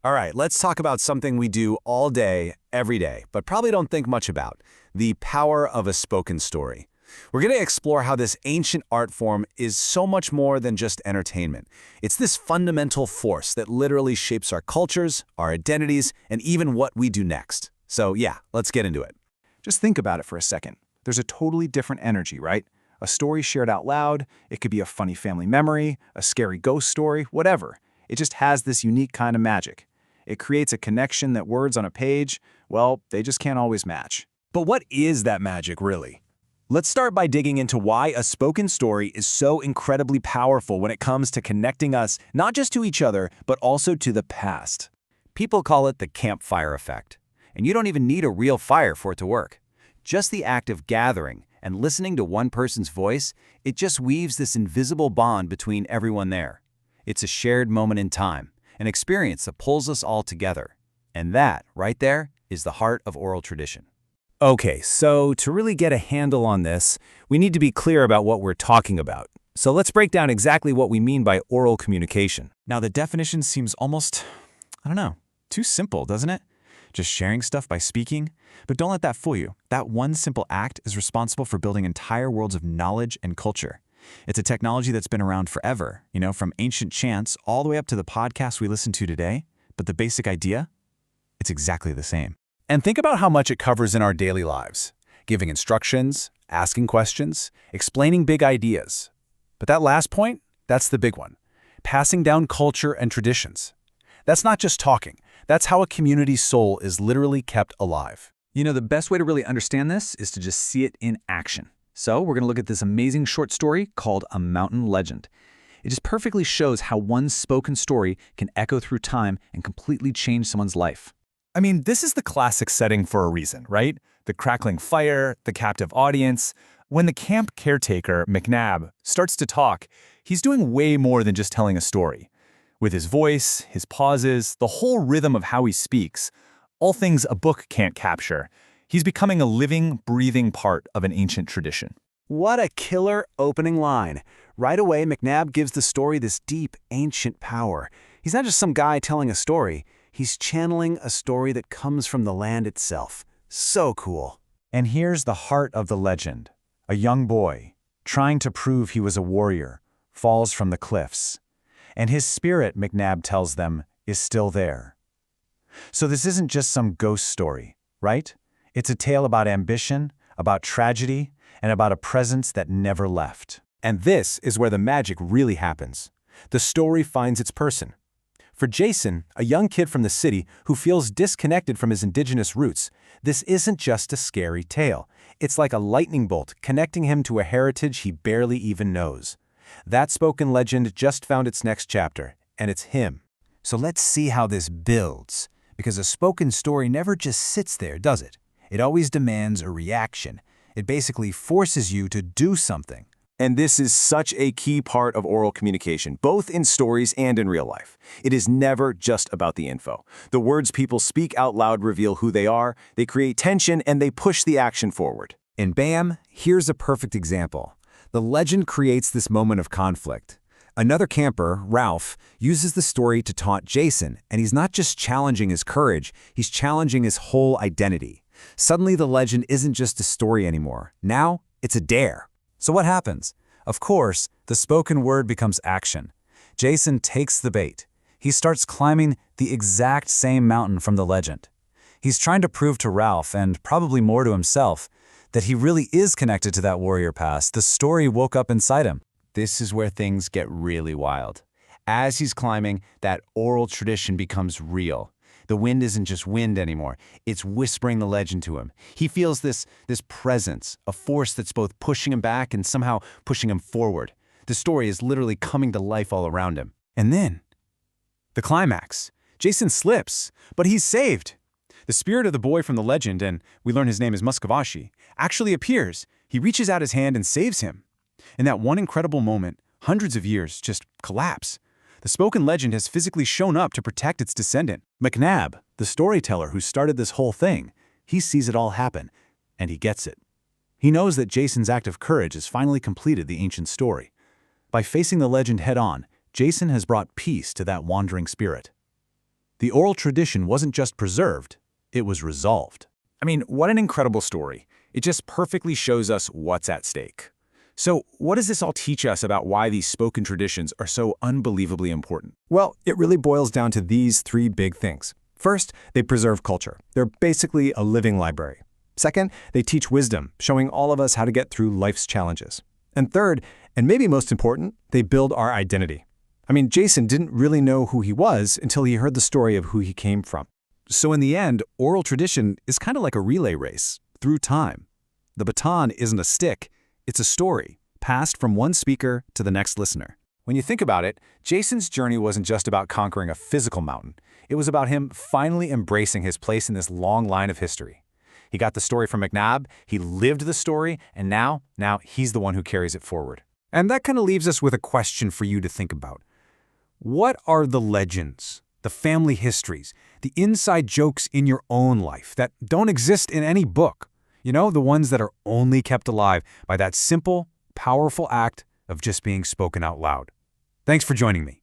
All right, let's talk about something we do all day, every day, but probably don't think much about: the power of a spoken story. We're going to explore how this ancient art form is so much more than just entertainment. It's this fundamental force that literally shapes our cultures, our identities, and even what we do next. So yeah, let's get into it. Just think about it for a second. There's a totally different energy, right? A story shared out loud, it could be a funny family memory, a scary ghost story, whatever. It just has this unique kind of magic. It creates a connection that words on a page, well, they just can't always match. But what is that magic, really? Let's start by digging into why a spoken story is so incredibly powerful when it comes to connecting us not just to each other, but also to the past. People call it the campfire effect, and you don't even need a real fire for it to work. Just the act of gathering and listening to one person's voice, it just weaves this invisible bond between everyone there. It's a shared moment in time, an experience that pulls us all together. And that, right there, is the heart of oral tradition. Okay, so to really get a handle on this, we need to be clear about what we're talking about. So let's break down exactly what we mean by oral communication. Now, the definition seems almost, too simple, doesn't it? Just sharing stuff by speaking. But don't let that fool you. That one simple act is responsible for building entire worlds of knowledge and culture. It's a technology that's been around forever, from ancient chants all the way up to the podcasts we listen to today. But the basic idea? It's exactly the same. And think about how much it covers in our daily lives: giving instructions, asking questions, explaining big ideas. But that last point, that's the big one: passing down culture and traditions. That's not just talking. That's how a community's soul is literally kept alive. The best way to really understand this is to just see it in action. So we're going to look at this amazing short story called A Mountain Legend. It just perfectly shows how one spoken story can echo through time and completely change someone's life. I mean, this is the classic setting for a reason, right? The crackling fire, the captive audience. When the camp caretaker, McNabb, starts to talk, he's doing way more than just telling a story. With his voice, his pauses, the whole rhythm of how he speaks, all things a book can't capture, he's becoming a living, breathing part of an ancient tradition. What a killer opening line. Right away, McNabb gives the story this deep, ancient power. He's not just some guy telling a story. He's channeling a story that comes from the land itself. So cool. And here's the heart of the legend. A young boy, trying to prove he was a warrior, falls from the cliffs. And his spirit, McNabb tells them, is still there. So this isn't just some ghost story, right? It's a tale about ambition, about tragedy, and about a presence that never left. And this is where the magic really happens. The story finds its person. For Jason, a young kid from the city who feels disconnected from his indigenous roots, this isn't just a scary tale. It's like a lightning bolt connecting him to a heritage he barely even knows. That spoken legend just found its next chapter, and it's him. So let's see how this builds, because a spoken story never just sits there, does it? It always demands a reaction. It basically forces you to do something. And this is such a key part of oral communication, both in stories and in real life. It is never just about the info. The words people speak out loud reveal who they are, they create tension, and they push the action forward. And bam, here's a perfect example. The legend creates this moment of conflict. Another camper, Ralph, uses the story to taunt Jason, and he's not just challenging his courage, he's challenging his whole identity. Suddenly, the legend isn't just a story anymore. Now, it's a dare. So what happens? Of course, the spoken word becomes action. Jason takes the bait. He starts climbing the exact same mountain from the legend. He's trying to prove to Ralph, and probably more to himself, that he really is connected to that warrior past. The story woke up inside him. This is where things get really wild. As he's climbing, that oral tradition becomes real. The wind isn't just wind anymore. It's whispering the legend to him. He feels this presence, a force that's both pushing him back and somehow pushing him forward. The story is literally coming to life all around him. And then, the climax. Jason slips, but he's saved. The spirit of the boy from the legend, and we learn his name is Muscavashi, actually appears. He reaches out his hand and saves him. In that one incredible moment, hundreds of years just collapse. The spoken legend has physically shown up to protect its descendant. McNabb, the storyteller who started this whole thing, he sees it all happen, and he gets it. He knows that Jason's act of courage has finally completed the ancient story. By facing the legend head-on, Jason has brought peace to that wandering spirit. The oral tradition wasn't just preserved, it was resolved. I mean, what an incredible story. It just perfectly shows us what's at stake. So, what does this all teach us about why these spoken traditions are so unbelievably important? Well, it really boils down to these three big things. First, they preserve culture. They're basically a living library. Second, they teach wisdom, showing all of us how to get through life's challenges. And third, and maybe most important, they build our identity. I mean, Jason didn't really know who he was until he heard the story of who he came from. So in the end, oral tradition is kind of like a relay race through time. The baton isn't a stick, it's a story, passed from one speaker to the next listener. When you think about it, Jason's journey wasn't just about conquering a physical mountain. It was about him finally embracing his place in this long line of history. He got the story from McNabb, he lived the story, and now he's the one who carries it forward. And that kind of leaves us with a question for you to think about. What are the legends, the family histories, the inside jokes in your own life that don't exist in any book? You know, the ones that are only kept alive by that simple, powerful act of just being spoken out loud. Thanks for joining me.